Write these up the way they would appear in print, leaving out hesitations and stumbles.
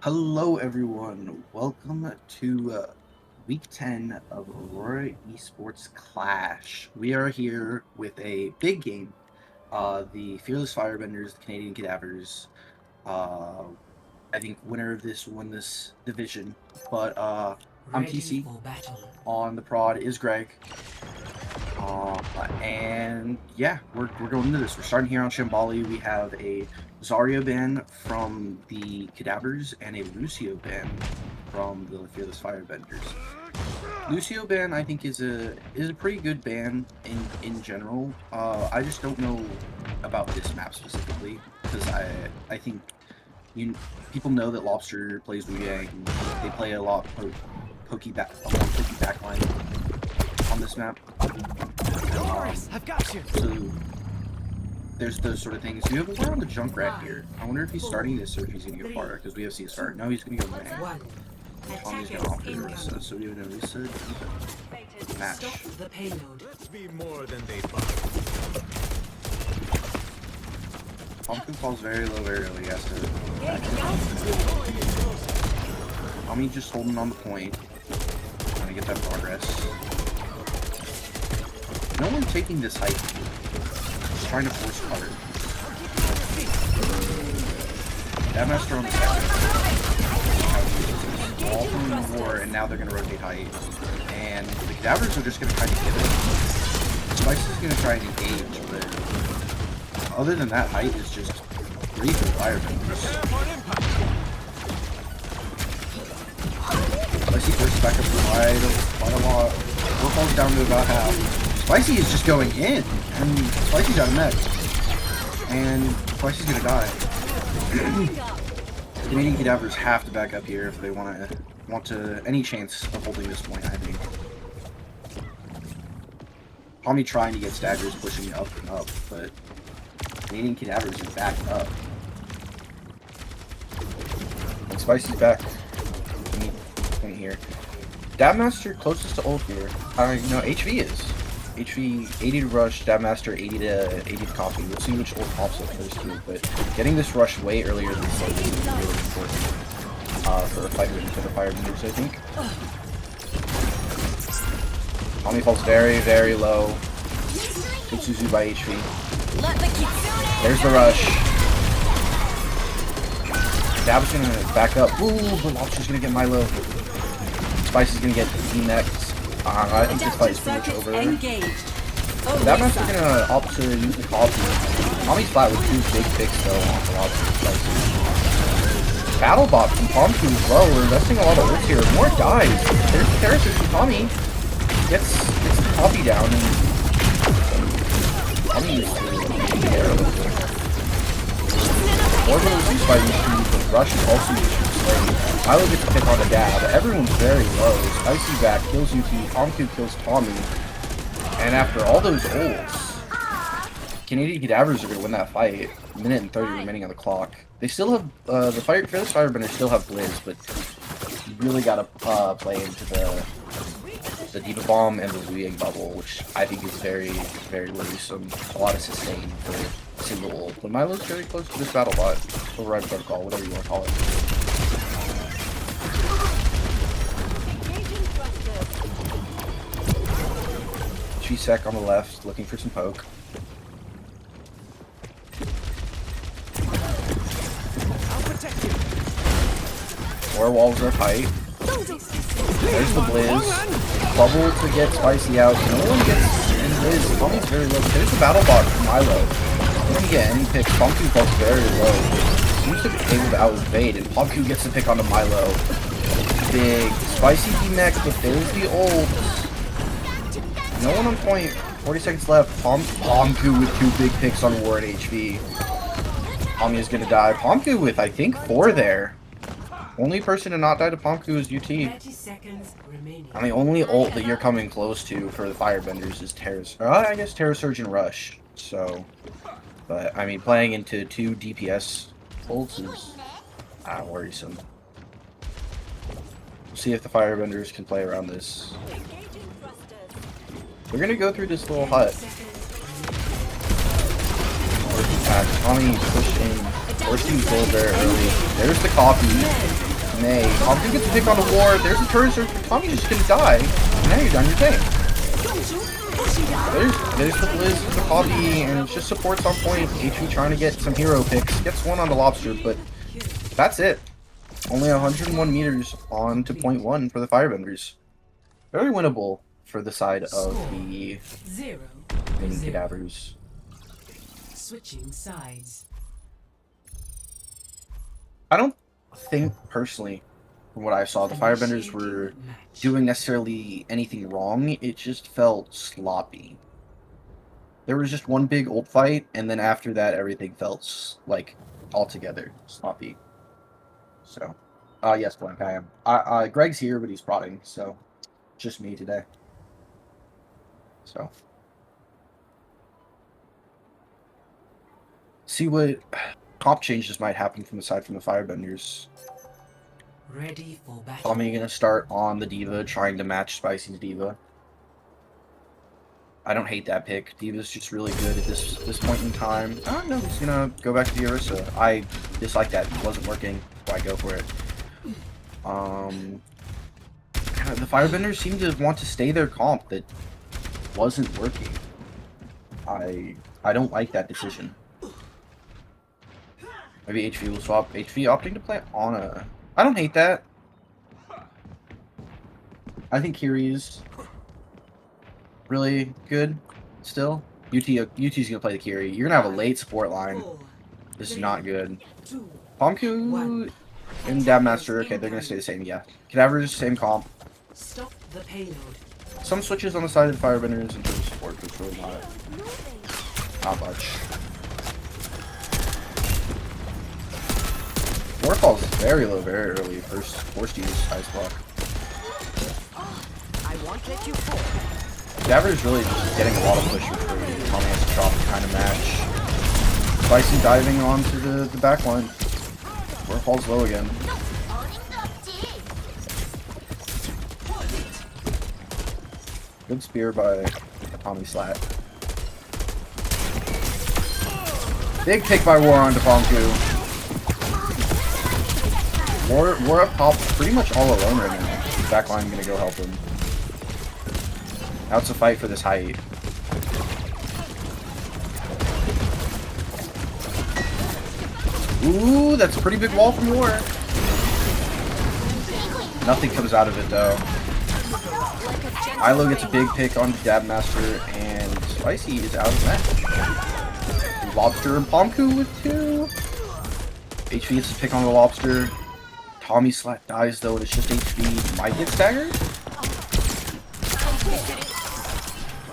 Hello, everyone. Welcome to week 10 of Aurora Esports Clash. We are here with a big game. The Fearless Firebenders, the Canadian Cadavers. I think winner of this won this division. But I'm TC. On the prod is Greg. And yeah, we're going into this. We're starting here on Shambali. We have a Zarya ban from the Cadavers and a Lucio ban from the Fearless Firebenders. Lucio ban I think is a pretty good ban in general. I just don't know about this map specifically because I think people know that Lobster plays Wu Yang. They play a lot pokey backline on this map. I've got you. So there's those sort of things. We have a war on the Junkrat here. I wonder if he's starting this or if he's going to go far, because we have CSR. No, he's going to go Wang. Tommy's going to opt for so we have an Elisa match. Let's be more than they thought. Tomku falls very low very early. He has to back up. Tommy just holding on the point. Trying to get that progress. No one taking this height. Just trying to force cutter. That master on the second. All from the war, and now they're going to rotate height. And the Cadavers are just going to try to get it. Spice is going to try and engage, but other than that, height is just great for Firebenders. Spicy forces back up to quite a lot. We're falling down to about half. Spicy is just going in, and Spicy's out of mech, and Spicy's gonna die. Canadian Cadavers have to back up here if they want any chance of holding this point, I think. Tommy trying to get staggers, pushing up and up, but Canadian Cadavers is back up. And Spicy's back. Point here. Dabmaster closest to ult here. No, HV is. HV 80 to rush, Dabmaster 80 to copy. We'll see which ult pops up first too, but getting this rush way earlier than this is really important for the Firebenders, I think. Tommy falls very, very low. Good Suzu by HV. There's the rush. Dab's gonna back up. Ooh, the Lobster's gonna get Milo. Spice is gonna get D-next. I think this fight is pretty much over. That match is gonna opt to use the coffee. Tommy's flat with two big picks though on the Lobster. Battle bot from Tomku as well. We're investing a lot of ults here. More dies. There's the Terrace from Tommy. Gets the coffee down and Tommy is the air a little bit. More little used by these two, but Rush is also used to slay. Milo gets a pick on the dab. Everyone's very low. Spicy back kills UT. Tomku kills Tommy. And after all those ults, Canadian Cadavers are going to win that fight. A minute and 30 remaining on the clock. They still have, the Fearless Firebenders still have Blizz, but you really got to play into the Diva Bomb and the Wu Yang bubble, which I think is very, very worrisome. A lot of sustain for a single ult. But Milo's very close to this battle bot. Override protocol, whatever you want to call it. G-Sec on the left, looking for some poke. More walls are tight. There's the Blizz. Bubble to get Spicy out. No one gets in Blizz. Tommy's very low. There's the battle bot from Milo. He doesn't get any picks. Pomku falls very low. Seems to be able to out-evade, and Pomku gets the pick onto Milo. Big Spicy D-Mech, but there's the ult. No one on point. 40 seconds left. Pomku with two big picks on Ward HV. Tommy is gonna die. Pomku with, I think, 4 there. Only person to not die to Pomku is UT. And the only ult that you're coming close to for the Firebenders is Terra Surge and Rush. So, but I mean, playing into 2 DPS ults is worrisome. We'll see if the Firebenders can play around this. We're gonna go through this little hut. Tommy pushing, forcing gold very early. There's the coffee. Nay. Pumpkin gets a pick on the ward. There's a turret surge. Tommy's just gonna die. And now you're done your thing. There's the Blizz, the Poppy, and it's just supports on point. HP trying to get some hero picks. Gets one on the Lobster, but that's it. Only 101 meters on to point 1 for the Firebenders. Very winnable for the side of the main Cadavers. Switching sides. I don't think, personally, from what I saw, the Firebenders were doing necessarily anything wrong. It just felt sloppy. There was just one big ult fight, and then after that, everything felt, like, altogether sloppy. So, yes, Blank, I am. Greg's here, but he's prodding, so just me today. So, see what comp changes might happen from the side from the Firebenders. Ready for battle. Tommy gonna start on the D.Va, trying to match Spicy's D.Va. I don't hate that pick. D.Va's just really good at this point in time. Oh no, he's gonna go back to the Orisa. I dislike that. It wasn't working. Why go for it? The Firebenders seem to want to stay their comp that wasn't working. I don't like that decision. Maybe HV will swap. HV opting to play Ana. I don't hate that. I think Kiri's really good still. UT's gonna play the Kiri. You're gonna have a late support line. This is not good. Pomku and Dabmaster, okay, they're gonna stay the same, yeah. Cadavers, same comp. Stop the payload. Some switches on the side of the Firebenders in terms of support, but it's really not much. Waterfall's very low, very early. Forced to use Ice Block. I won't let you fall. Cadavers really just getting a lot of push for free. Tommy has to drop to kind of match. Spicy diving onto the back line. Waterfall's low again. Good spear by Tommy Slat. Big pick by War onto Pomku. War up top pretty much all alone right now. Backline gonna go help him. Now it's a fight for this height. Ooh, that's a pretty big wall from War. Nothing comes out of it though. Milo gets a big pick on Dabmaster, and Spicy is out of the match. Lobster and Pomku with 2. HV gets a pick on the Lobster. Tommy Slat dies though, and it's just HV. Might get staggered?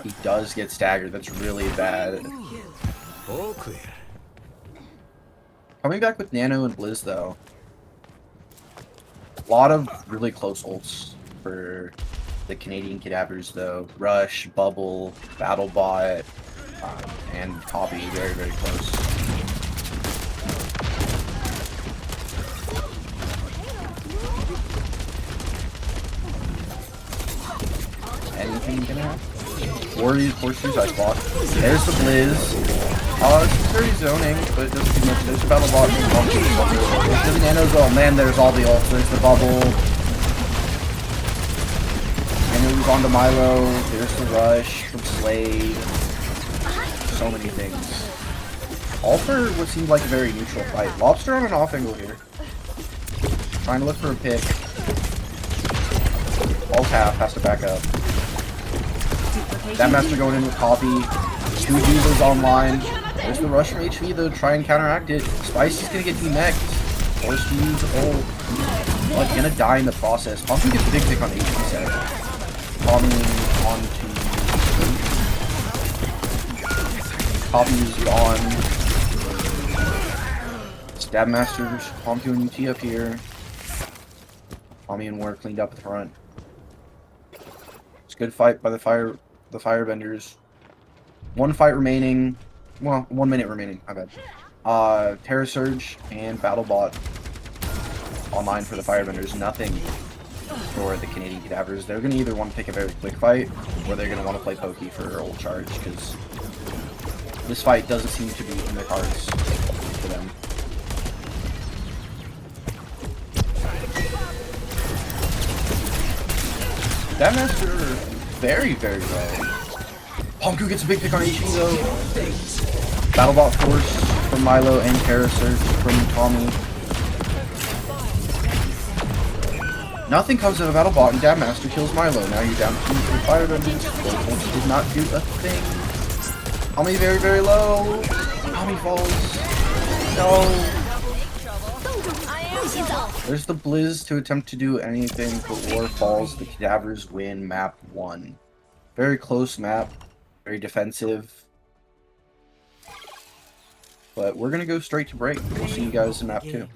He does get staggered. That's really bad. All clear. Coming back with Nano and Blizz though. A lot of really close ults for the Canadian Cadavers though. Rush, Bubble, BattleBot, and Poppy. Very, very close. Anything gonna happen? Warriors, Horseshoes, Ice Block. There's the Blizz. It's very zoning, but it doesn't do much. There's the BattleBot. There's the Nano Zone. Man, there's all the ults. There's the Bubble. And moves on to Milo. There's the Rush from Slade. So many things. All for what seemed like a very neutral fight. Lobster on an off angle here. Trying to look for a pick. All's half, has to back up. That master going in with Poppy. 2 D.Vas online. There's the rush from HV though, try and counteract it. Spicy's gonna get demeched. Forced to use the ult. But gonna die in the process. Pumpkin gets a big pick on HV set. Tommy onto Poppy's on. Stabmasters, Pumpkin and UT up here. Tommy and War cleaned up at the front. It's a good fight by the Firebenders. 1 fight remaining. Well, 1 minute remaining, my bad. Terra Surge and BattleBot online for the Firebenders. Nothing for the Canadian Cadavers. They're going to either want to pick a very quick fight, or they're going to want to play pokey for ult charge, because this fight doesn't seem to be in the cards for them. That master very, very low. Honku gets a big pick on Ishi though. Battlebot Force from Milo and Terra Surge from Tommy. Nothing comes out of Battlebot and Dab Master kills Milo. Now you're down 2 for Firebenders. Overwatch did not do a thing. Tommy very, very low. Tommy falls. No. There's the Blizz to attempt to do anything, but War falls. The Cadavers win map 1. Very close map. Very defensive. But we're going to go straight to break. We'll see you guys in map 2.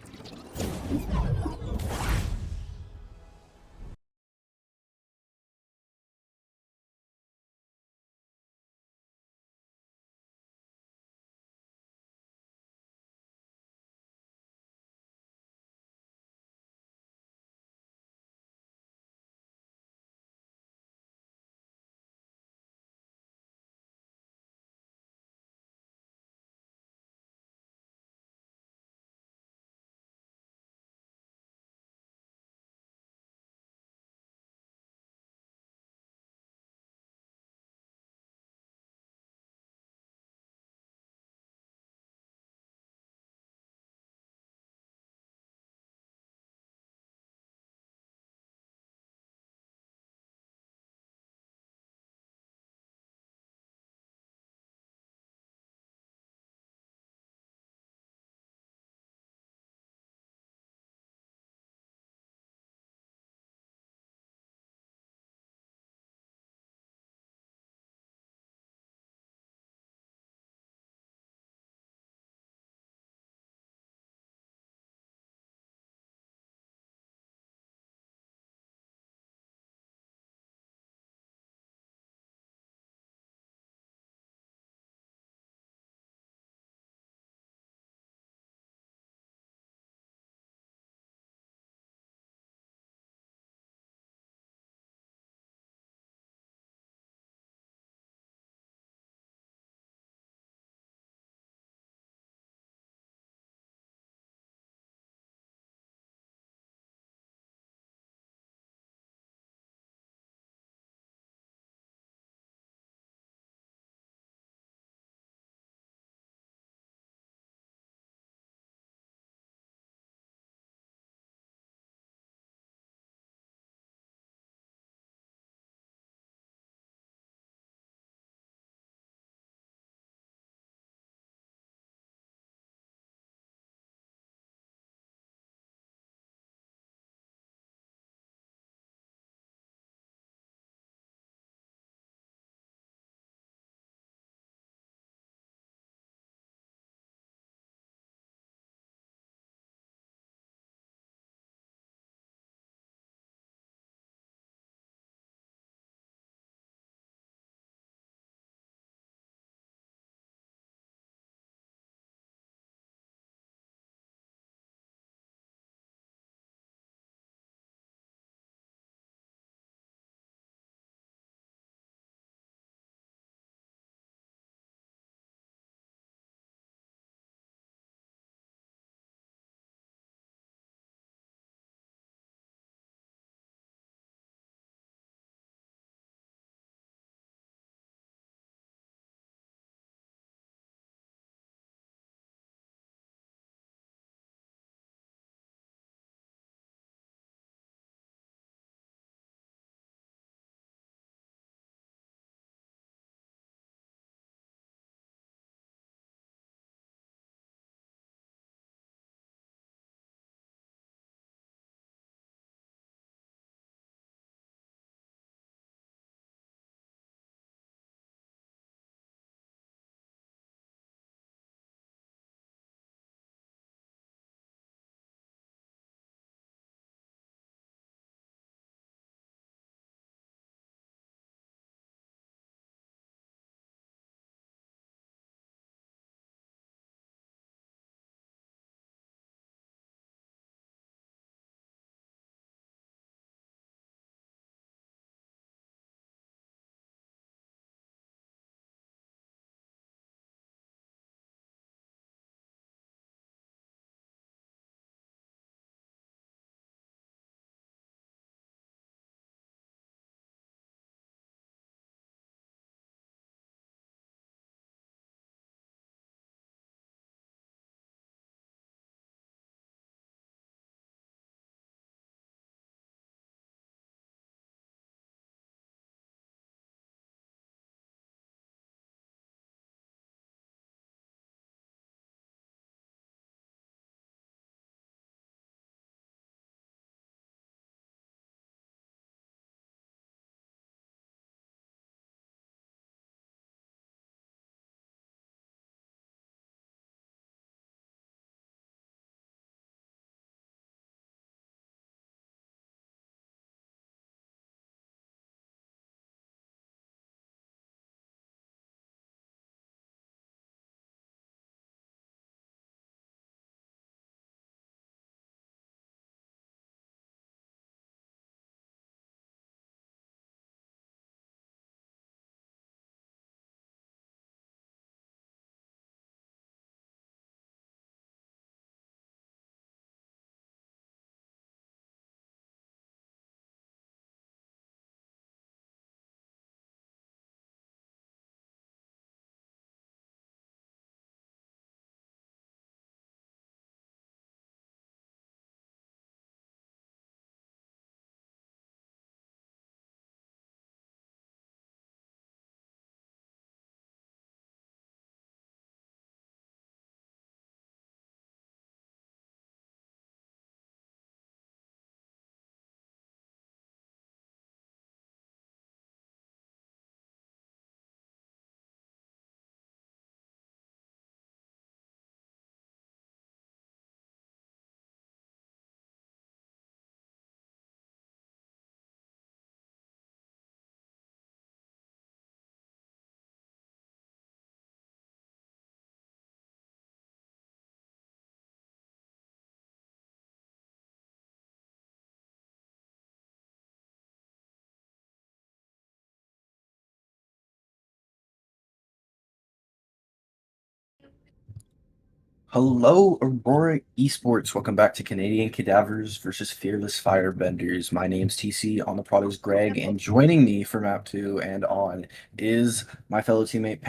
Hello, Aurora Esports. Welcome back to Canadian Cadavers versus Fearless Firebenders. My name's TC. On the prod is Greg, and joining me for map 2 and on is my fellow teammate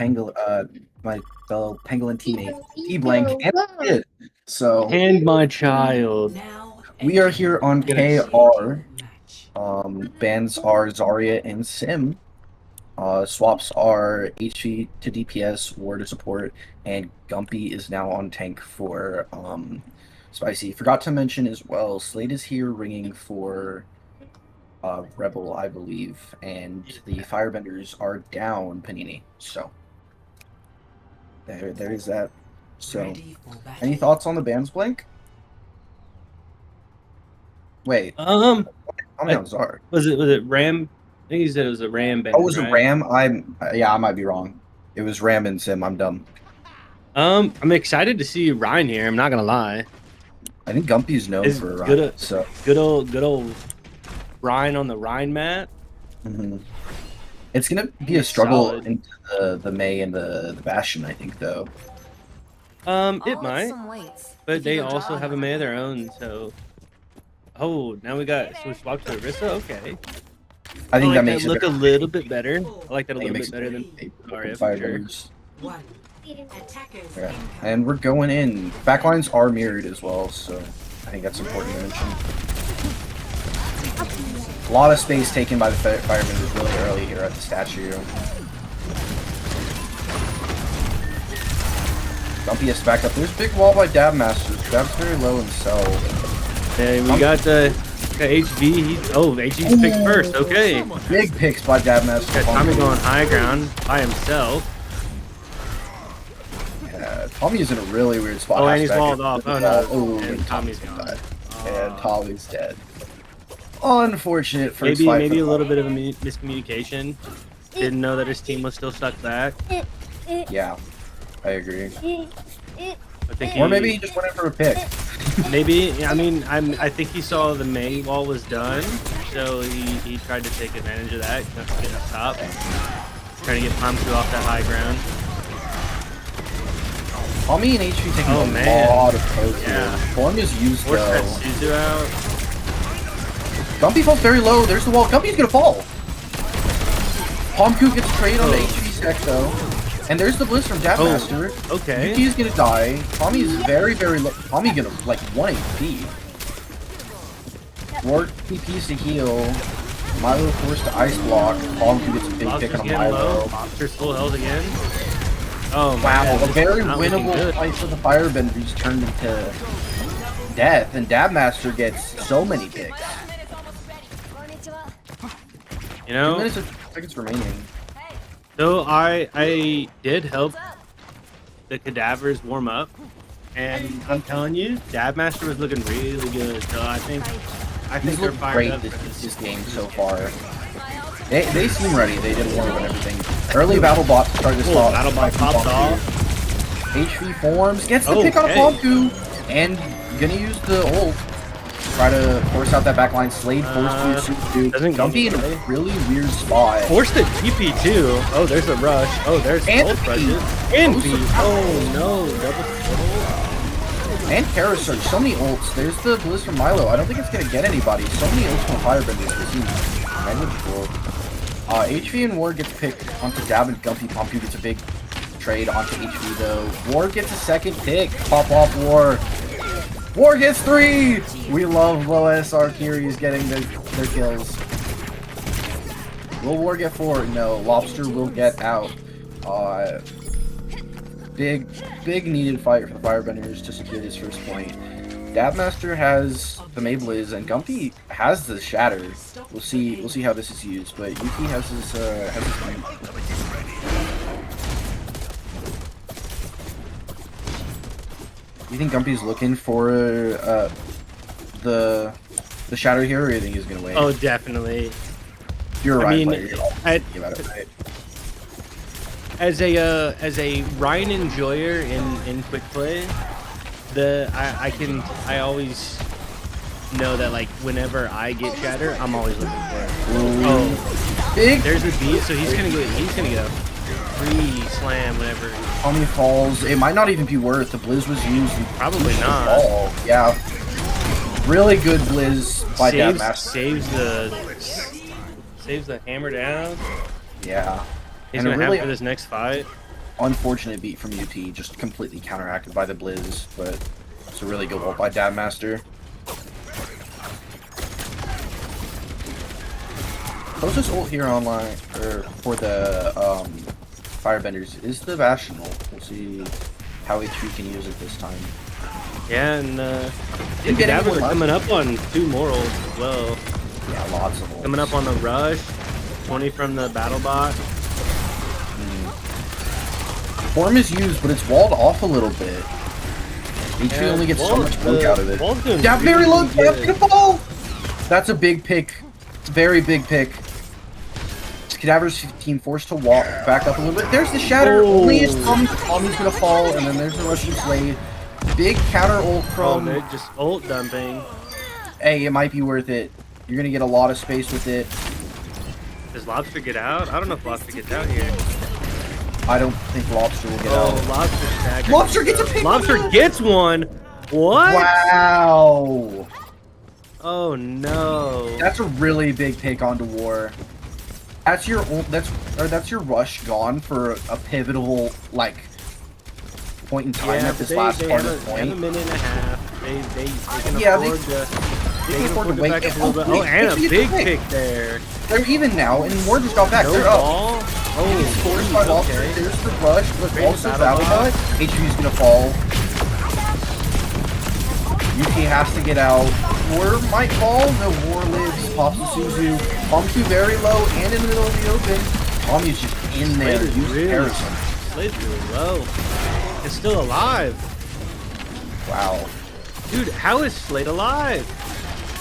my fellow Pangolin teammate T Blank and Kid. So And my child. Now we are here on Yes. KR. match. Bans are Zarya and Sim. Swaps are HP to DPS, War to support, and Gumpy is now on tank for Spicy. Forgot to mention as well, Slade is here ringing for Rebel, I believe, and the Firebenders are down Panini. So there is that. So Ready for battle. any thoughts on the bans, Blank? Wait, I'm on Zar. Was it Ram? I think he said it was a Ram band. Oh, it was a right? Ram? I might be wrong. It was Ram and Sim. I'm dumb. I'm excited to see Ryan here. I'm not gonna lie. I think Gumpy's known It's for good, Ryan, so good old Ryan on the Rhine mat. it's gonna be a struggle Solid. into the May and the Bastion, I think, though. It might, but they also have a May of their own. So, now we got so we swapped to Arissa. Okay, I think I that like makes that look it a little bit better. I like that a I think little it makes bit better than Zarya for sure. Firebenders. One. Attackers Yeah. incoming. And we're going in. Backlines are mirrored as well, so I think that's important to mention. A lot of space taken by the Firebenders really early here at the statue. Gumpy is back up. There's a big wall by Dab Master. Dab's very low himself. Hey, we got HV. HV's picked first. Okay, Big picks by Dab Master. got Tommy going high ground by himself. Yeah, Tommy is in a really weird spot. Oh, and he's Back walled in- off. Oh no, Oh, and Tommy's gone. died. And Tommy's dead. Unfortunate first Maybe fight maybe for a little Tommy. bit of a miscommunication. Didn't know that his team was still stuck back. Yeah, I agree. I think Or maybe he just went in for a pick. maybe. I mean, I think he saw the May wall was done, so he tried to take advantage of that, get up top, trying to get Palm 2 off that high ground. Tommy and HP taking Oh, a man. lot of poke Yeah. here. Form is used Force that though. Suzu out. Gumpy falls very low. There's the wall. Gumpy's gonna fall. Pomku gets a trade on the HP stack though. And there's the blitz from Dabmaster. Okay. Yuki is gonna die. Tommy's very, very low. Tommy gonna like 1 HP. Ward TP's to heal. Milo forced to ice block. Pomku gets a big pick Lobster's on getting low. Milo. Lobster's full health again. Oh my Wow, God, a this very is not looking winnable good. fight for the Firebenders turned into death, and Dabmaster gets so many picks. You 2 know, minutes and seconds remaining. so I did help the Cadavers warm up, and I'm telling you, Dabmaster was looking really good. So I think He's they're looked fired great up. this game so far. They seem ready. They did warm up and everything. Early battle bot started to stop. Battle bot popped off. HV forms, gets the pick on a Okay. Pomku, and gonna use the ult. Try to force out that backline. Slade forced to shoot. doesn't go Gumpy in a anyway. really weird spot. Forced the TP too. Oh, there's a rush. Oh, there's And ult the rushes. And B. Oh no, double. And Parasurge, so many ults. There's the Blizz from Milo. I don't think it's gonna get anybody. So many ults from Firebenders this seems negligible. HV and Ward gets picked onto Dab and Gumpy. Pompu gets a big trade onto HV though. Ward gets a second pick. Pop off War. War gets 3! We love low SR Kyries getting their kills. Will War get 4? No. Lobster will get out. Big needed fight for the Firebenders to secure this first point. Dabmaster has the Mayblaze and Gumpy has the Shatter. We'll see how this is used, but Yuki has his point. You think Gumpy's looking for the Shatter here, or do you think he's gonna wait? Oh, definitely. If you're a I Ryan mean, player, you're all thinking about it, right? As a Ryan enjoyer in quick play, I always know that like whenever I get shatter, I'm always looking for it. Oh, Big there's a beat, so he's gonna get up. free slam whenever. Tommy falls. It might not even be worth. The Blizz was used. And Probably not. fall. Yeah. Really good Blizz by Dadmaster. Saves the hammer down. Yeah. He's And a gonna really have for this next fight. unfortunate beat from UT, just completely counteracted by the Blizz, but it's a really good ult by Dadmaster. Closest ult here online, or for the Firebenders, is the Bastion ult. We'll see how HV can use it this time. Yeah, and the Didn't get Cadavers anyone are coming up on 2 more ults as well. Yeah, lots of ults. Coming up on the rush, 20 from the battle bot. Form is used, but it's walled off a little bit. HV only gets so much poke out of it. Yeah, very low. Yeah, gonna fall. That's a big pick. It's a very big pick. Cadavers team forced to walk back up a little bit. There's the shatter. Oh. Only his Tommy's gonna fall, and then there's the Russian Slade. Big counter ult from. they're just ult dumping. Hey, it might be worth it. You're gonna get a lot of space with it. Does Lobster get out? I don't know if Lobster gets out here. I don't think Lobster will get Oh, out. Lobster staggered. Lobster gets a pick. Lobster gets one. What? Wow. Oh no. That's a really big pick onto War. That's your that's your rush gone for a pivotal like point in time at this last part of the They have a point. minute and a half. They can Yeah, afford to. They can afford to wait. back up a little bit. Oh, and a big pick there. They're even now, and War just got back. No They're up. ball. He's forced by Oh, Lobster. okay. There's the rush, but Great also battle Battle bot. Bot. HV's gonna fall. Yuki has to get out. War might fall. No, War lives. Pops the Suzu. Tommy very low and in the middle of the open. Tommy's just in there. Slade is Use really- Harrison. Slade's really low. It's still alive. Wow. Dude, how is Slade alive?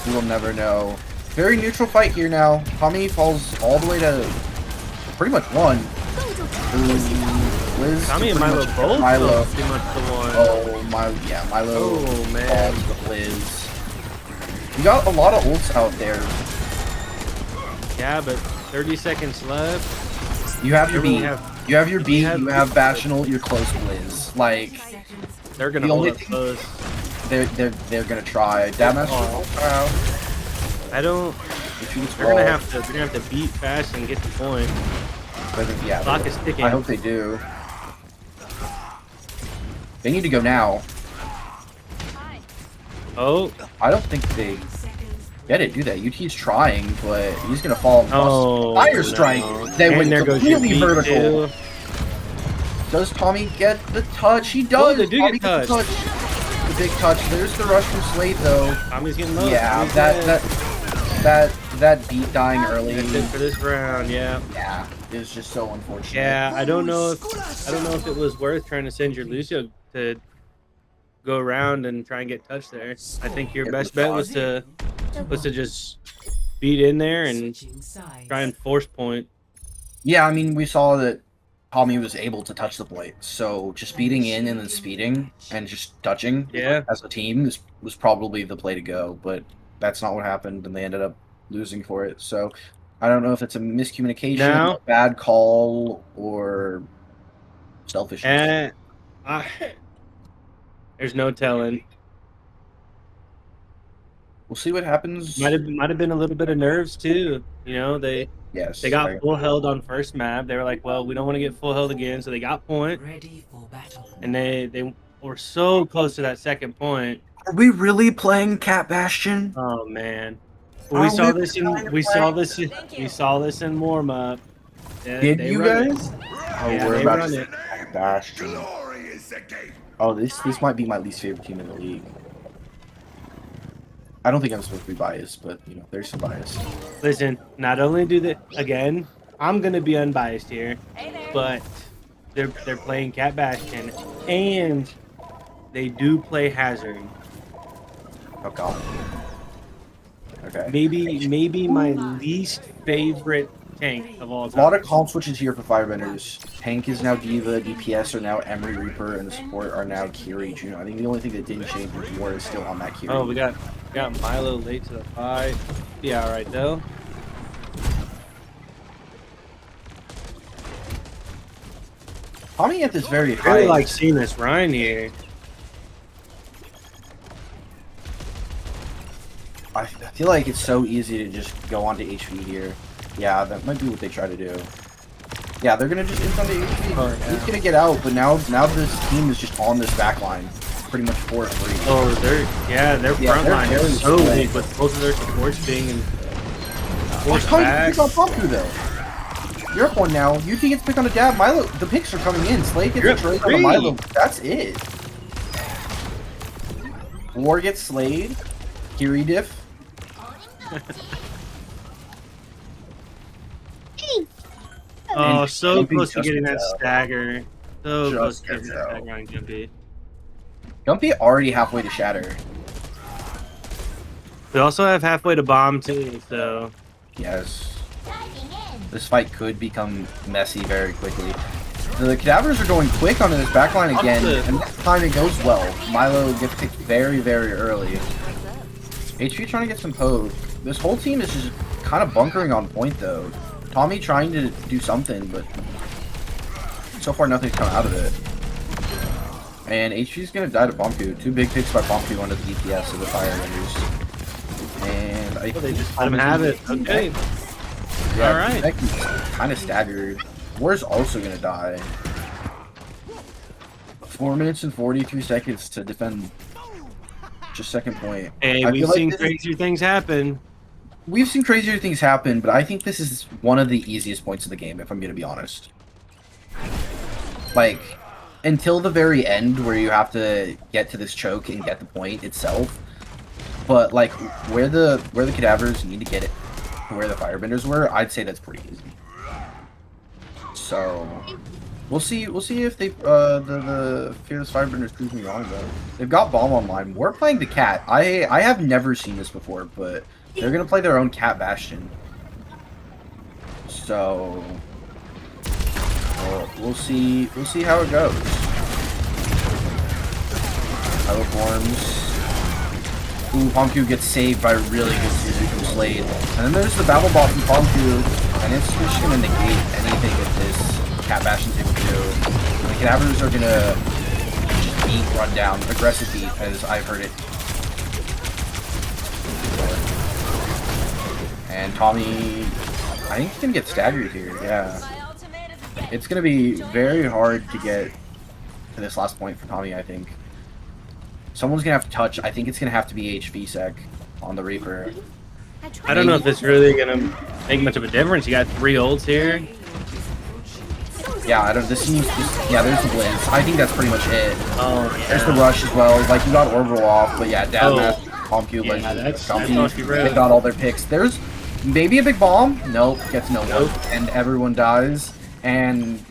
We will never know. Very neutral fight here now. Tommy falls all the way to pretty much 1. Liz Tommy and pretty Milo much- both Milo. pretty much the one. Oh, Milo. Yeah, Milo. Oh, man. falls to Liz. You got a lot of ults out there. Yeah, but 30 seconds left. You have your We B. have- You have your B. have- You have Bastion ult. You're close to Liz. Like They're gonna The hold only up thing- close. they're gonna try. Dadmaster. Oh. I don't. If you They're gonna have to beat fast and get the point. Yeah. Clock is ticking. I hope they do. They need to go now. Oh, I don't think they get it, do they? UT's trying, but he's gonna fall. oh. Fire strike. No. They And went there goes your completely beat, vertical. too. Does Tommy get the touch? He does. they do Tommy get gets the touched. touch. The big touch. There's the rush from Slade though. Tommy's getting low. Yeah, He's dead. that beat dying early. That's it for this round. Yeah. Yeah, it was just so unfortunate. Yeah, I don't know if it was worth trying to send your Lucio to go around and try and get touched there. I think your best bet was to just beat in there and try and force point. Yeah, I mean, we saw that Tommy was able to touch the point, so just beating in and then speeding and just touching as a team was probably the play to go, but that's not what happened, and they ended up losing for it. So I don't know if it's a miscommunication, a bad call, or selfishness. There's no telling. We'll see what happens. Might have been a little bit of nerves too. You know, they got full held on first map. They were like, well, we don't want to get full held again, so they got point. Ready for battle. And they were so close to that second point. Are we really playing Cat Bastion? Oh man. We saw this in warm up. Did you guys? Oh, Yeah, we're they about run to it. Cat Bastion. Oh, this might be my least favorite team in the league. I don't think I'm supposed to be biased, but you know, there's some bias. Listen, not only do they again, I'm gonna be unbiased here, but they're playing Cat Bastion and they do play Hazard. Oh god. Okay. Maybe my least favorite tank of all A time. lot of comp switches here for Firebenders. Tank is now Diva, DPS are now Emery Reaper, and the support are now Kiri Juno. I think the only thing that didn't change was War is still on that Kiri. Oh, we got Milo late to the fight. Be alright though. Tommy at this very I high. really like seeing this Ryan here. I feel like it's so easy to just go onto HV here. Yeah, that might be what they try to do. Yeah, they're gonna just instant the HV. Oh, yeah. He's gonna get out, but now this team is just on this back line, pretty much for free. Oh, their front they're line very is so slow. weak with both of their supports being in forced Tommy back. picks on Papu though. You're up one now. UT gets picked on a dab. Milo, the picks are coming in. Slade gets You're a trade free. on a Milo. That's it. War gets Slade. Kiri diff. Oh, And so Jumpy close to just getting that gets out. stagger. So close Just to getting gets that out. stagger on Jumpy. Gumpy already halfway to shatter. We also have halfway to bomb too, so Yes. This fight could become messy very quickly. The Cadavers are going quick onto this backline again, and this time it goes well. Milo gets picked very, very early. HV trying to get some poke. This whole team is just kind of bunkering on point though. Tommy trying to do something, but so far nothing's come out of it. And HV's gonna die to Bomku. 2 big picks by Bomku onto the DPS of the Firebenders. And I they just let him have it. Okay. Yeah, Alright. Kind of staggered. War's also gonna die. 4 minutes and 43 seconds to defend just second point. Hey, I we've feel like seen this crazier things happen. We've seen crazier things happen, but I think this is one of the easiest points of the game, if I'm gonna be honest. Like, until the very end where you have to get to this choke and get the point itself. But like where the Cadavers need to get it, where the Firebenders were, I'd say that's pretty easy. So we'll see if they the Fearless Firebenders prove me wrong though. They've got bomb online. We're playing the cat. I have never seen this before, but they're gonna play their own cat bastion. So we'll see how it goes. Milo forms. Ooh, Pomku gets saved by a really good season from Slade. And then there's the battle bot from Pomku, and it's just gonna negate anything that this cat bastion's able to do. And the Cadavers are gonna just beat, run down, aggressive beat, as I've heard it. And Tommy, I think he's gonna get staggered here, yeah. It's gonna be very hard to get to this last point for Tommy, I think. Someone's gonna have to touch. I think it's gonna have to be HV sec on the Reaper. I don't know if it's really gonna make much of a difference. You got 3 ults here. Yeah, I don't. Yeah, there's the Blitz. I think that's pretty much it. Oh, yeah. There's the rush as well. Like you got Orbital off, but yeah, Dadmath, Pomku, Yeah, like that's Gumpy, off your road. they got all their picks. There's maybe a big bomb. Nope, gets no one, Nope. and everyone dies. And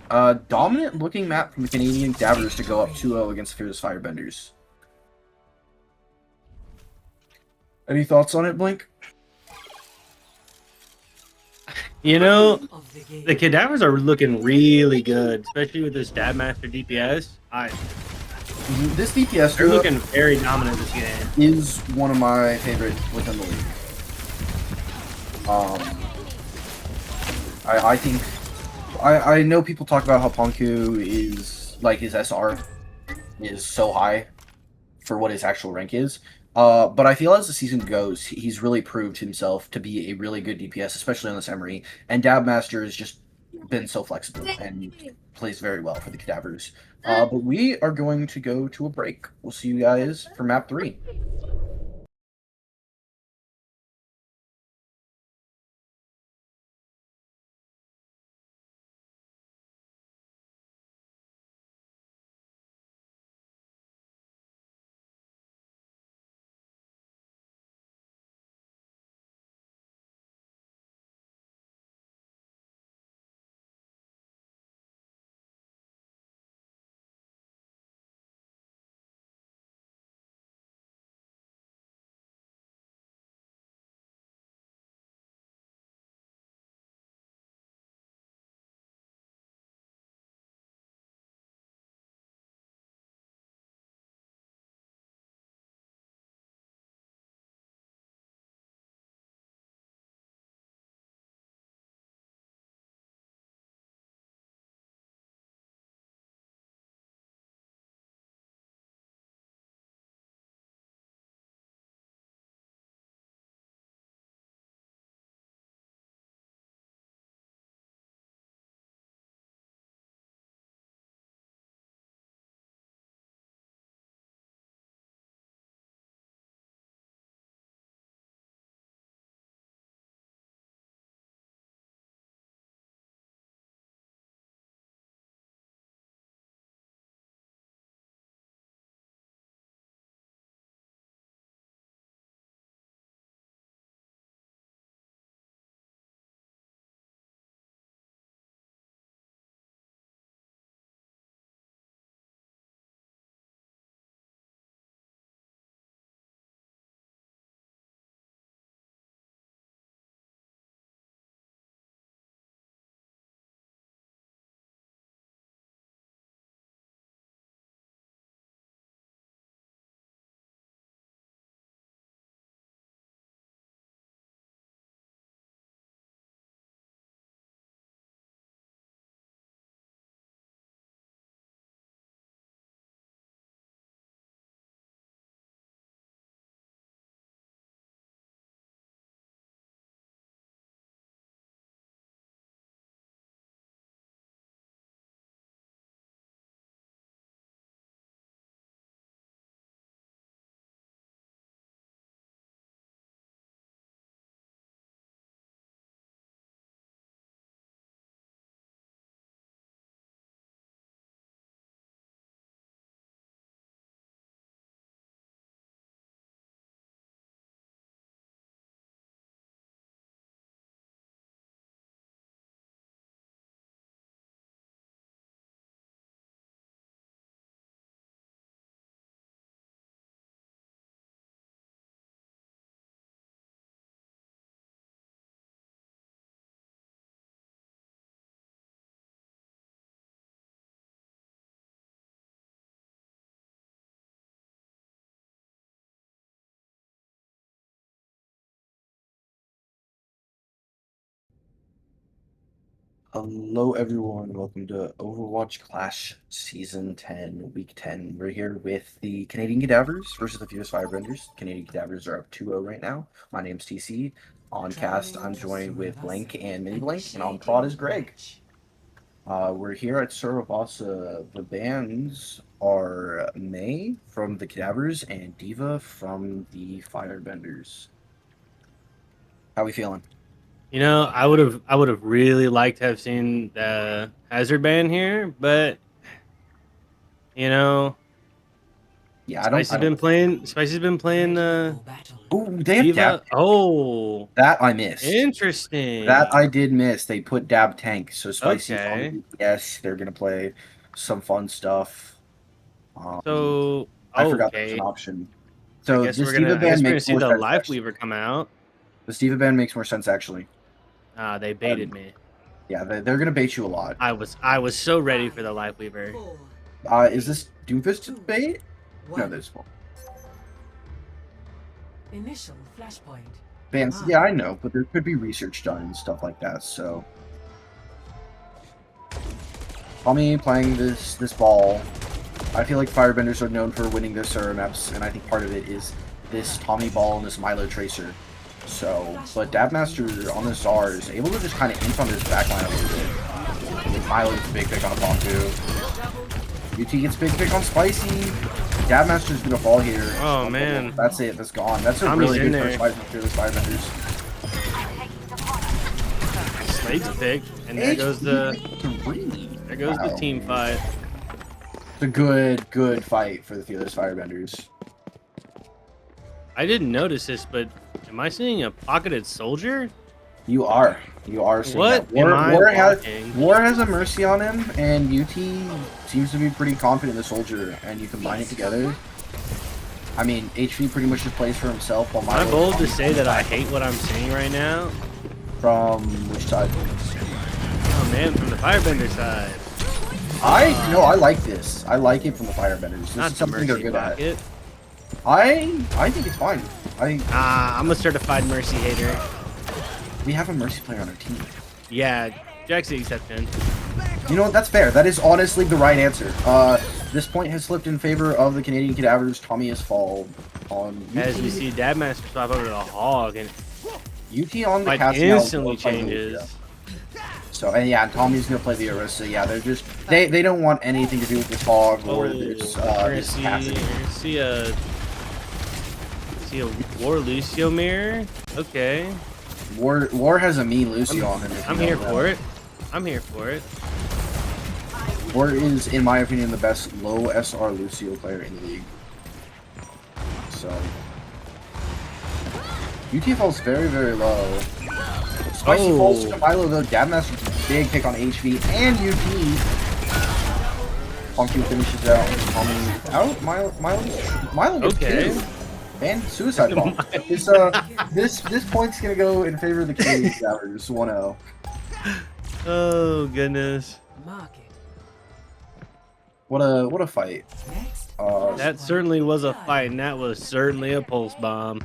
dominant looking map from the Canadian Cadavers to go up 2-0 against Fearless Firebenders. Any thoughts on it, Blink? You know, the Cadavers are looking really good, especially with this Dab Master DPS. This DPS They're duo looking very dominant this game. is one of my favorites within the league. I think I know people talk about how Ponku is like his SR is so high for what his actual rank is. But I feel as the season goes, he's really proved himself to be a really good DPS, especially on this Emery. And Dabmaster has just been so flexible and plays very well for the Cadavers. But we are going to go to a break. We'll see you guys for map 3. Hello everyone, welcome to Overwatch Clash Season 10, Week 10. We're here with the Canadian Cadavers versus the Fierce Firebenders. Canadian Cadavers are up 2-0 right now. My name's TC. On cast, I'm joined with Blank and Mini Blank, and on prod is Greg. We're here at Surabasa. The bands are May from the Cadavers and Diva from the Firebenders. How we feeling? You know, I would have really liked to have seen the Hazard band here, but you know, Yeah, I don't. Spicy's been playing. Oh, they have Diva. Dab. Oh, That I missed. interesting. That I did miss. They put Dab Tank, so Spicy. Okay. Yes, they're gonna play some fun stuff. So I forgot that was an option. So I guess this we're Diva gonna band makes see more the sense. Life Actually. Weaver come out. This Diva band makes more sense actually. They baited me. Yeah, they're gonna bait you a lot. I was so ready for the Life Weaver. Is this Doomfist bait? No, there's one. Initial flashpoint. Bands, yeah, I know, but there could be research done and stuff like that. So, Tommy playing this ball. I feel like Firebenders are known for winning their Sura maps, and I think part of it is this Tommy ball and this Milo Tracer. So, but Dabmaster on the Czar is able to just kind of int on his backline a little bit. Milo gets a big pick on a Ponku. UT gets a big pick on Spicy. Dabmaster's gonna fall here. Oh man, that's it. That's gone. That's a Tommy's really in good there. first fight for the Firebenders. Slade's pick, and there goes the Wow. team fight. It's a good fight for the Fearless Firebenders. I didn't notice this, but am I seeing a pocketed soldier? You are seeing What that. am I War has a Mercy on him, and UT seems to be pretty confident in the soldier, and you combine it together. I mean, HV pretty much just plays for himself. While Am I bold to say that I hate what I'm seeing right now? From which side? Oh man, from the Firebender side. I like this. I like it from the Firebenders. This Not is something they're good at. pocket. I think it's fine. I'm a certified Mercy hater. We have a Mercy player on our team. Yeah, Jack's the exception. You know what? That's fair. That is honestly the right answer. This point has slipped in favor of the Canadian Cadavers. Tommy has fallen on UT. As we see Dabmaster swap over to the Hog, and UT on the like cast instantly now, changes. So and yeah, Tommy's gonna play the Aurora. So yeah, they're just they don't want anything to do with this Hog or this this Cassidy. See a War Lucio mirror. Okay. War has a mean Lucio on him. I'm here for it. I'm here for it. War is, in my opinion, the best low SR Lucio player in the league. So UT falls very low. Spicy falls to Milo though. Dabmaster's big pick on HV and UT. Funky finishes out. Tommy out. Milo gets two. Man, suicide bomb. This point's gonna go in favor of the Canadian Cadavers. 1-0. Oh goodness. What a fight. That certainly was a fight, and that was certainly a pulse bomb.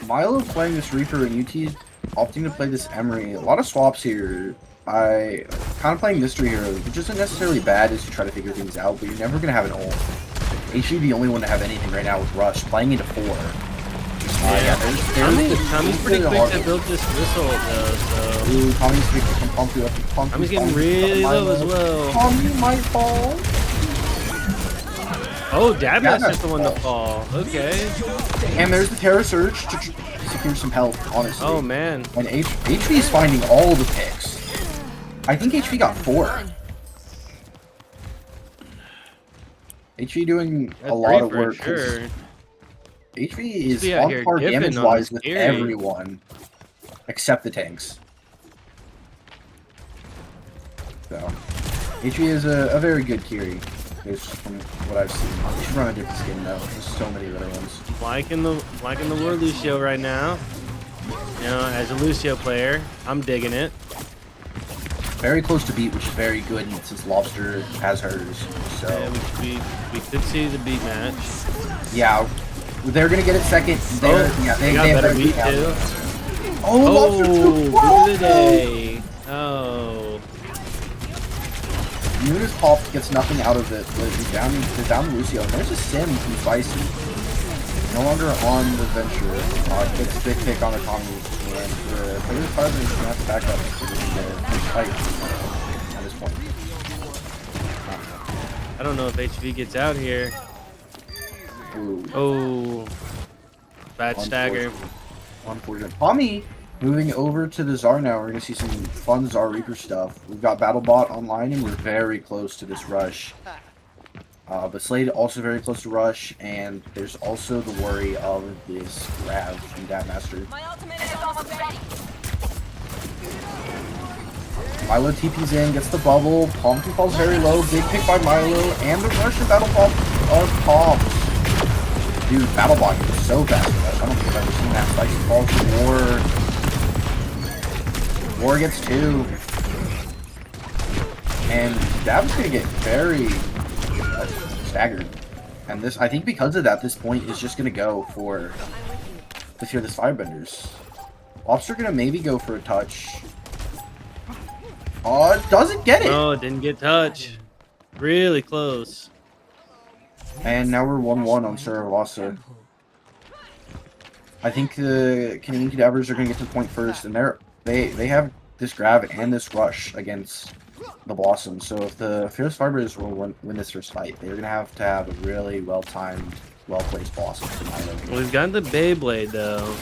Milo playing this Reaper and UT opting to play this Emery. A lot of swaps here. I kind of playing Mystery Hero, which isn't necessarily bad as you try to figure things out, but you're never gonna have an ult. HV the only one to have anything right now with Rush, playing into 4. Tommy's pretty quick to build this whistle though, so... Ooh, Tommy's quick to pump you up. Tommy's getting really low as well. Tommy might fall. Oh, Dabmaster's the one to fall. Okay. And there's the Terror Surge to secure some health, honestly. Oh man. And HV is finding all the picks. I think HV got 4. HV doing a lot of work. Sure. HV is on par damage-wise with everyone, except the tanks. So, HV is a very good Kiri, from what I've seen. You should run a different skin though. There's so many other ones. Liking the War Lucio right now. You know, as a Lucio player, I'm digging it. Very close to beat, which is very good since Lobster has hers. So yeah, we could see the beat match. Yeah, they're gonna get it second. They got better beat too. Oh, Lobster took 12 today. Oh. Moon is popped, gets nothing out of it, but he's down Lucio, and there's a sim from Spicy. No longer on the venture. Gets a big pick on the Tommy, and the player's Firebenders is gonna have to back up so they can fight at this point. I don't know if HV gets out here. Ooh. Oh, bad stagger. Unfortunate. Tommy moving over to the Czar now. We're gonna see some fun Czar Reaper stuff. We've got BattleBot online, and we're very close to this rush. But Slade also very close to rush, and there's also the worry of this grab from Master. My ultimate is almost ready. Milo TP's in, gets the bubble. Pumpkin falls very low. Big pick by Milo, and the rush of BattleBot are popped. Dude, BattleBot is so fast. I don't think I've ever seen that. Spicy falls to War. War gets 2. And Dab's gonna get very staggered. And this, I think because of that, this point is just gonna go for the Fearless Firebenders. Lobster gonna maybe go for a touch. Oh, it doesn't get it! No, it didn't get touch. Really close. And now we're 1-1 on Saravasa. I think the Canadian Cadavers are going to get to the point first, and they have this grab and this rush against the Blossom. So if the Fierce Firebenders will win this first fight, they're going to have a really well-timed, well-placed Blossom. Well, we've got the Beyblade, though.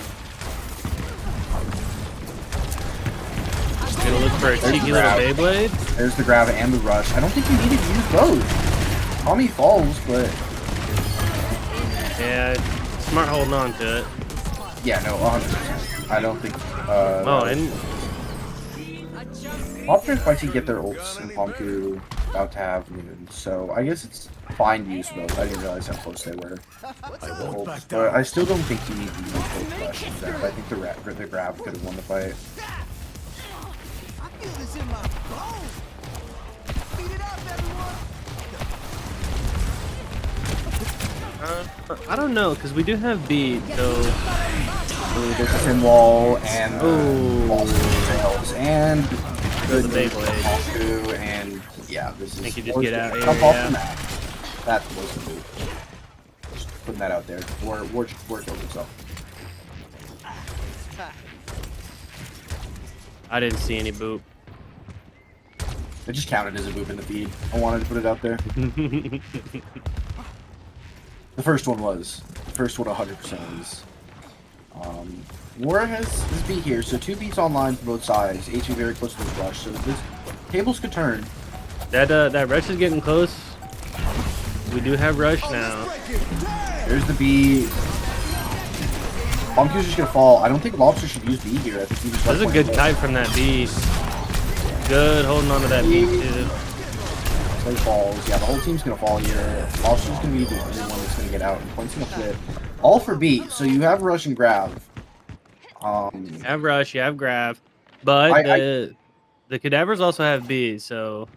Gonna look for a cheeky little Beyblade. There's the grab and the rush. I don't think you needed to use both. Tommy falls, but... Yeah, smart holding on to it. Yeah, no, 100%. I don't think... oh, and... Lobster and Spicy get their ults, and Pomku about to have Moon, so I guess it's fine to use both. I didn't realize how close they were. But I still don't think you need to use both rushes. I think the grab could have won the fight. I don't know, because we do have beat, so... Ooh, there's a thin wall, and walls and good Beyblade. And yeah, this is... I think you just get out here, jump off the map. That was the move. Just putting that out there. War killed himself. I didn't see any boop. It just counted as a boop in the feed. I wanted to put it out there. The first one was. The first one 100% was. War has his beat here, so 2 beats online for both sides. HV very close to this rush, so this tables could turn. That rush is getting close. We do have rush now. There's the beat. Bumpy's just gonna fall. I don't think Lobster should use beat here. I think he just That's a good kite from that beat. Good holding on to that beat too. Play falls. Yeah, the whole team's gonna fall here. Lobster's gonna be the only one that's gonna get out, and Point's gonna flip. All for beat, so you have rush and grab. You have rush, you have grab, but the Cadavers also have B, so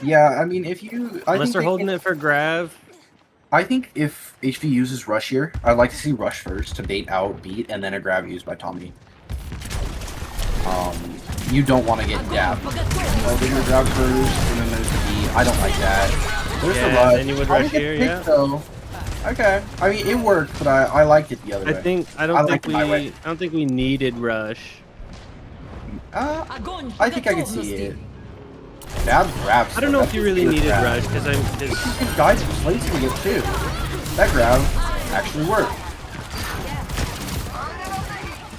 yeah, I mean, if you unless they're holding it for grab, I think if HV uses rush here, I'd like to see rush first to bait out beat, and then a grab used by Tommy. You don't want to get dabbed. Oh, they're gonna grab first, and then there's the beat. I don't like that. There's the rush. then you would rush here, yeah. Though. Okay, I mean it worked, but I liked it the other way. I don't think we needed rush. I think I can see it. Dab grabs. I don't know if you really needed rush because I'm just. Guys, Slade's gonna get 2. That grab actually worked.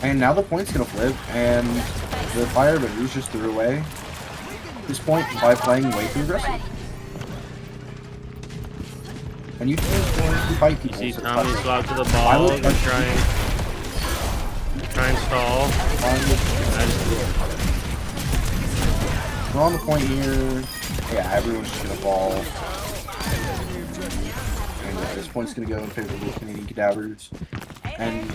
And now the point's gonna flip, and the Firebenders just threw away this point by playing way too aggressive. And you just going to fight people. You see Tommy swap to the ball and try and stall. We're on the point here. Yeah, everyone's just gonna fall. And this point's gonna go in favor of the Canadian Cadavers. And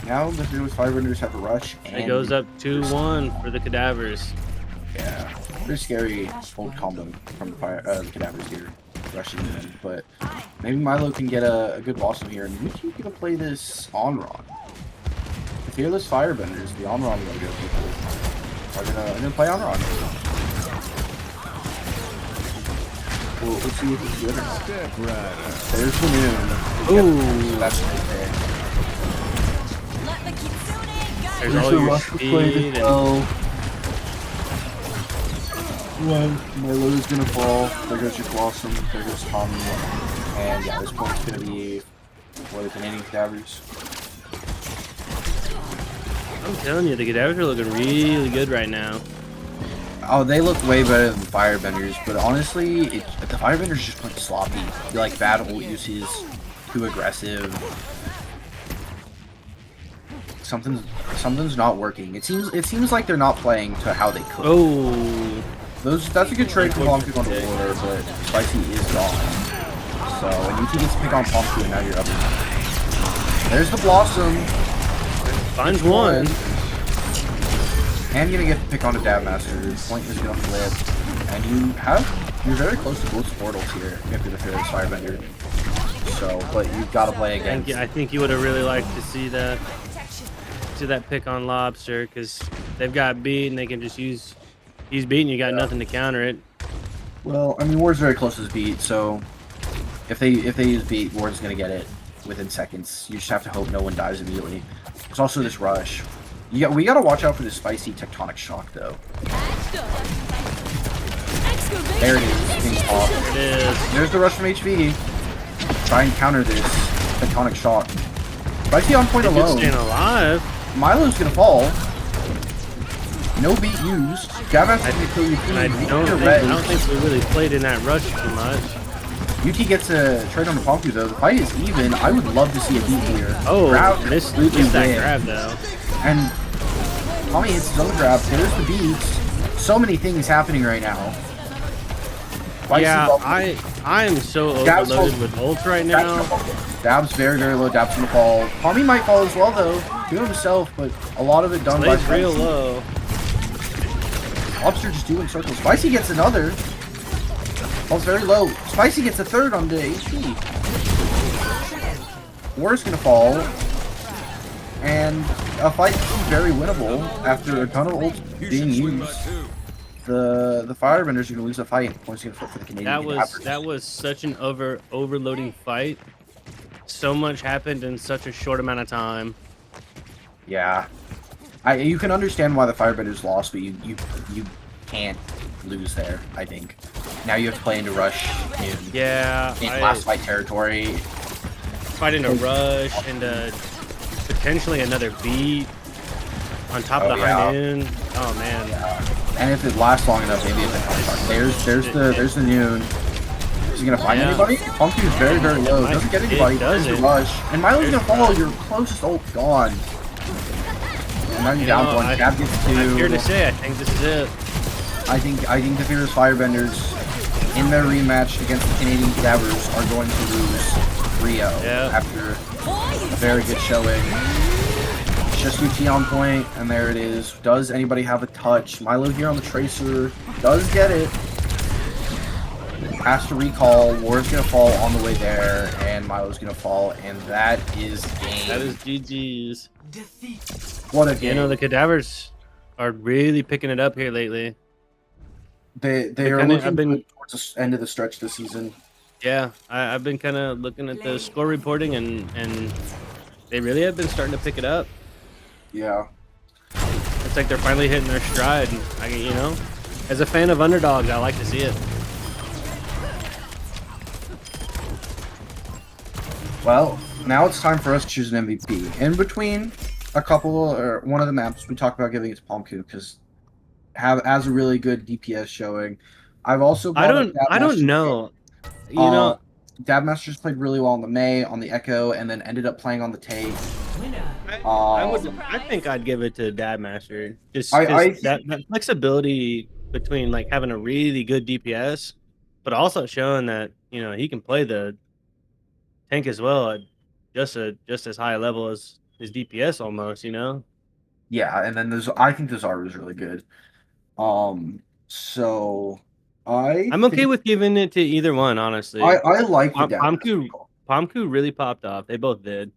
now the Fearless Firebenders have a rush. And it goes up 2-1 for the Cadavers. Yeah, very scary hold combo from the Cadavers here, rushing in. But maybe Milo can get a good blossom here, and maybe gonna play this on-ron. The Fearless Firebenders, the on-ron logo people, are gonna play on-ron. Well, let's see if it's good or not. Step right up. There's the noon. Ooh, That's right there. there's There's all the your rush was played speed. as And, well. Well, Milo's gonna fall. There goes your Blossom. There goes Tommy. And yeah, this point's gonna be for the Canadian Cadavers. I'm telling you, the Cadavers are looking really good right now. Oh, they look way better than Firebenders, but honestly, the Firebenders just play sloppy. Like bad ult uses, too aggressive. Something's not working. It seems like they're not playing to how they could. Oh, That's a good trade for Pomku on the water, but Spicy is gone. So, and UT gets to pick on Pomku, and now you're up. There's the Blossom. finds one. And you're gonna get to pick on a Dab Master. Point is gonna flip. And you're very close to both portals here after the Fearless Firebender. So, but you've got to play against. I think you would have really liked to see that pick on Lobster, because they've got beat and they can just use. He's beaten. You got nothing to counter it. Well, I mean, Ward's very close to his beat, so if they use beat, Ward's gonna get it within seconds. You just have to hope no one dies immediately. There's also this rush. We gotta watch out for this spicy tectonic shock, though. There it is. Being off. There it is. There's the rush from HV. Try and counter this tectonic shock. Spicy on point If it's alone. staying alive. Milo's gonna fall. No beat used. Gavin has to kill you. And I don't think we really played in that rush too much. UT gets a trade on the Pomku though. The fight is even. I would love to see a beat here. Oh, Grab, missed completely that win. grab though. And Tommy hits his own grab. There's the beats. So many things happening right now. Spicy Yeah, bubble. I am so Dab's overloaded hold- with ults right now. Dab's very, very low. Dab's gonna fall. Tommy might fall as well though. Do it himself, but a lot of it done by Plays real Spicy. low. Lobster just doing circles. Spicy gets another. Falls very low. Spicy gets a third on the HP. War's gonna fall. And a fight is very winnable after a ton of ults being used. The Firebenders are gonna lose a fight. Points gonna flip for the Canadian. That was such an overloading fight. So much happened in such a short amount of time. Yeah. You can understand why the Firebenders lost, but you can't lose there, I think. Now you have to play into rush in last fight territory. Fighting a rush and potentially another beat on top of the high noon. Oh man. Yeah. And if it lasts long enough, maybe it's a contract. There's the noon. Is he gonna find anybody? Funky is very, very low. Doesn't get anybody. There's the rush. And Milo's gonna follow your closest ult gone. And now you're down one. Gab gets two. I'm here to say I think this is it. I think the Fearless Firebenders in their rematch against the Canadian Cadavers are going to lose 3-0 after a very good showing. It's just UT on point, and there it is. Does anybody have a touch? Milo here on the Tracer does get it. Has to recall. Ward's gonna fall on the way there, and Milo's gonna fall, and that is game. That is GG's. What a game. You know, the Cadavers are really picking it up here lately. They are looking towards the end of the stretch this season. Yeah, I've been kind of looking at the score reporting, and they really have been starting to pick it up. Yeah. It's like they're finally hitting their stride. And you know, as a fan of underdogs, I like to see it. Well, now it's time for us to choose an MVP. In between a couple or one of the maps, we talked about giving it to Pomku because has a really good DPS showing. I've also I don't know. You know, Dab Masters played really well on the Mei, on the Echo, and then ended up playing on the Take. I think I'd give it to Dab Master. Just that flexibility between like having a really good DPS, but also showing that he can play the tank as well at just as high a level as his DPS almost. Yeah, and then I think the Zara is really good. So I'm okay with giving it to either one, honestly. I like the Dab Pomku really popped off. They both did.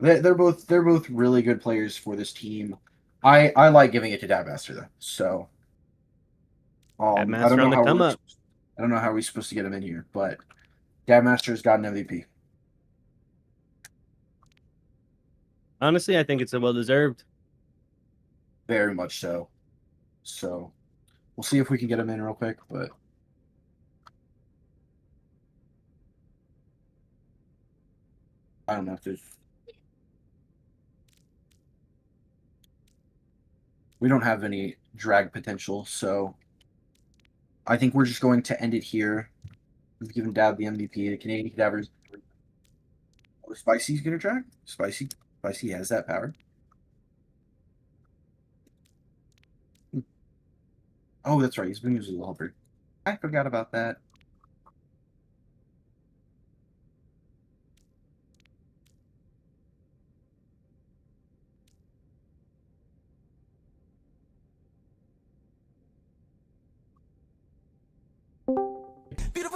They're both really good players for this team. I like giving it to Dab Master though. So Dab Master on the come up. I don't know how we're supposed to get him in here, but Dabmaster's got an MVP. Honestly, I think it's a well deserved. Very much so. So we'll see if we can get him in real quick, but I don't know if there's. We don't have any drag potential, so I think we're just going to end it here. We've given Dab the MVP. The Canadian Cadavers. Oh, Spicy's gonna drag. Spicy has that power. Oh, that's right. He's been using the helper. I forgot about that.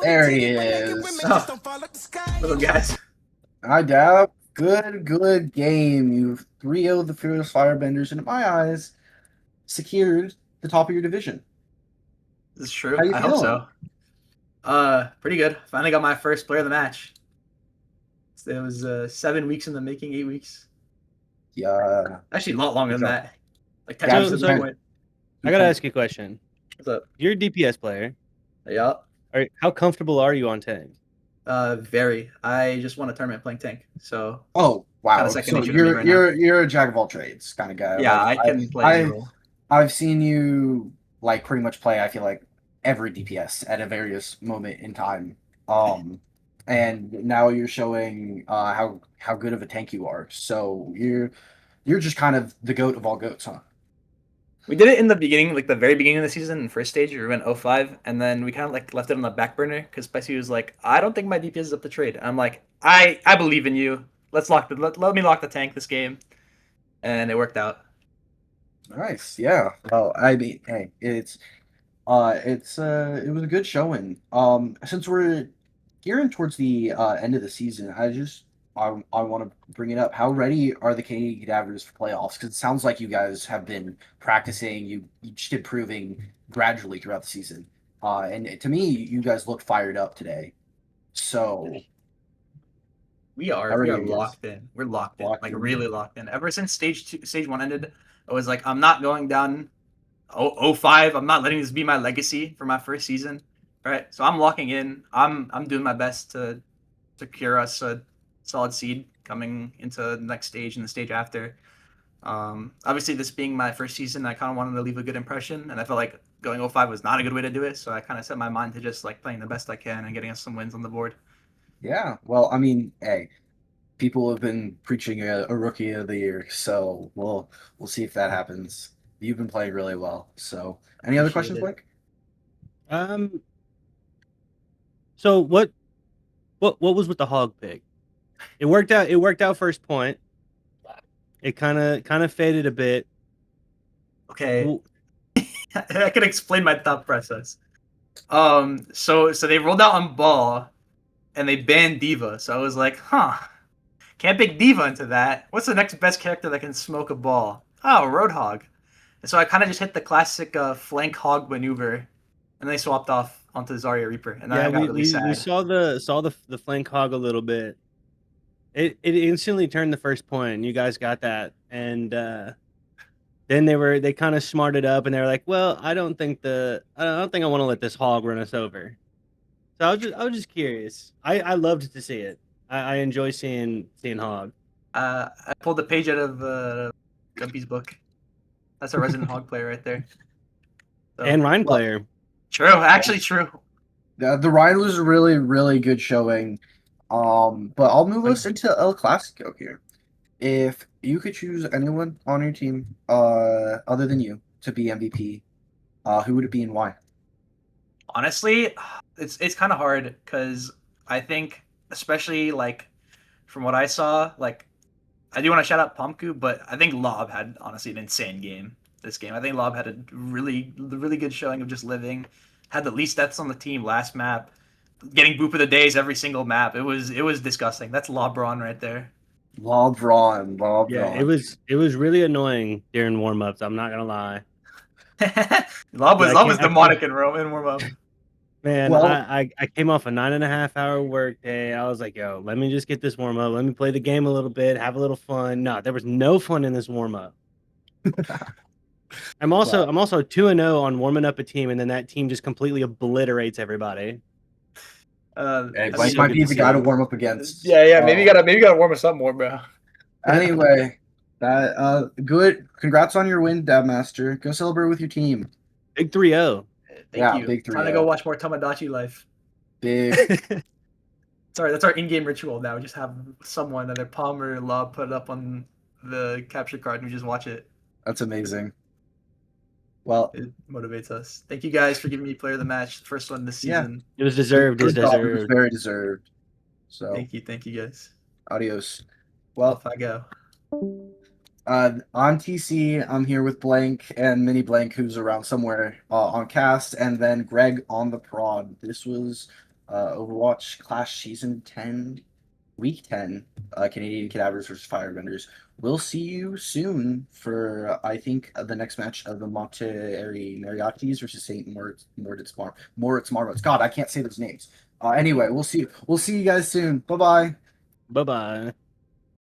There he is. Oh, little guys. Hi, Dab. Good game. You've 3-0'd the Fearless Firebenders, and in my eyes, secured the top of your division. This is true. How you I hope feeling? so. Pretty good. Finally got my first player of the match. It was 7 weeks in the making, 8 weeks. Yeah. Actually, a lot longer than that. Like 10 Yeah, weeks at so- this point. I gotta ask you a question. What's up? You're a DPS player. Yeah. How comfortable are you on tank? Very. I just won a tournament playing tank, so Oh, wow. Kinda second So nature to me right now. you're a jack of all trades kind of guy. yeah, Like, I can play any role. I've seen you like pretty much play, I feel like, every DPS at a various moment in time. And now you're showing how good of a tank you are. So you're just kind of the goat of all goats, huh? We did it in the beginning, like the very beginning of the season, in first stage. We went 0-5, and then we kind of like left it on the back burner because Spicy was like, "I don't think my DPS is up to trade." I'm like, "I believe in you. Let me lock the tank this game," and it worked out. Nice, yeah. Well, I mean, hey, it was a good showing. Since we're gearing towards the end of the season, I want to bring it up. How ready are the Canadian Cadavers for playoffs? Because it sounds like you guys have been practicing, you just improving gradually throughout the season. And to me, you guys look fired up today. So We are Already is. locked in. We're locked in, Locked like in. really locked in. Ever since stage 1 ended, I was like, I'm not going down 0-5. I'm not letting this be my legacy for my first season. Right? So I'm locking in. I'm doing my best to secure us a solid seed coming into the next stage and the stage after. Obviously, this being my first season, I kind of wanted to leave a good impression, and I felt like going 0-5 was not a good way to do it. So I kind of set my mind to just like playing the best I can and getting us some wins on the board. yeah, well, I mean, hey, people have been preaching a rookie of the year, so we'll see if that happens. You've been playing really well. So, any other questions, Appreciate Blake? So what was with the hog pick? It worked out first point. It kind of faded a bit. Okay, Well, I can explain my thought process. So they rolled out on ball, and they banned Diva. So I was like, can't pick Diva into that. What's the next best character that can smoke a ball? Oh, Roadhog. And so I kind of just hit the classic flank hog maneuver, and they swapped off onto Zarya Reaper, and then I got really sad. we saw the flank hog a little bit. It instantly turned the first point, and you guys got that. And then they kind of smarted up, and they were like, "Well, I don't think I want to let this hog run us over." So I was just curious. I loved to see it. I enjoy seeing hog. I pulled a page out of Gumpy's book. That's a resident hog player right there. So, And Rhine player. true, actually true. The Ryan was a really good showing. But I'll move us into El Clasico here. If you could choose anyone on your team, other than you, to be MVP, who would it be and why? Honestly, it's kind of hard because I think, especially like from what I saw, like I do want to shout out Pumpku, but I think Lob had honestly an insane game this game. I think Lob had a really good showing of just living, had the least deaths on the team last map, getting boop of the days every single map. It was disgusting. That's Lobron right there. Lobron. Yeah, it was really annoying during warm ups. I'm not gonna lie. Lob was Yeah, I can't- demonic in warm up. Man, Well- I came off a 9.5 hour work day. I was like, yo, let me just get this warm up. Let me play the game a little bit, have a little fun. No, there was no fun in this warm up. I'm also 2-0 on warming up a team, and then that team just completely obliterates everybody. Hey, I Blank mean, might be good the to guy see. to warm up against. yeah. Maybe you gotta warm us up more, bro. Anyway, that good. Congrats on your win, Dabmaster. Go celebrate with your team. Big 3-0. Thank you. Big Time to 3-0. go watch more Tamagotchi Life. Big. Sorry, that's our in-game ritual now. We just have someone, either Palm or Lob, put it up on the capture card, and we just watch it. That's amazing. Well, It motivates us. Thank you guys for giving me player of the match, the first one this Yeah. season. It was deserved. It was good job. It was deserved. very deserved. So, Thank you guys. adios. Well, Off I go. on TC, I'm here with Blank and Mini Blank, who's around somewhere on cast, and then Greg on the prod. This was Overwatch Clash Season 10, Week 10, Canadian Cadavers versus Firebenders. We'll see you soon for, I think, the next match of the Monterrey Marriottis versus St. Moritz Marmots. God, I can't say those names. Anyway, we'll see you guys soon. Bye-bye. Bye bye.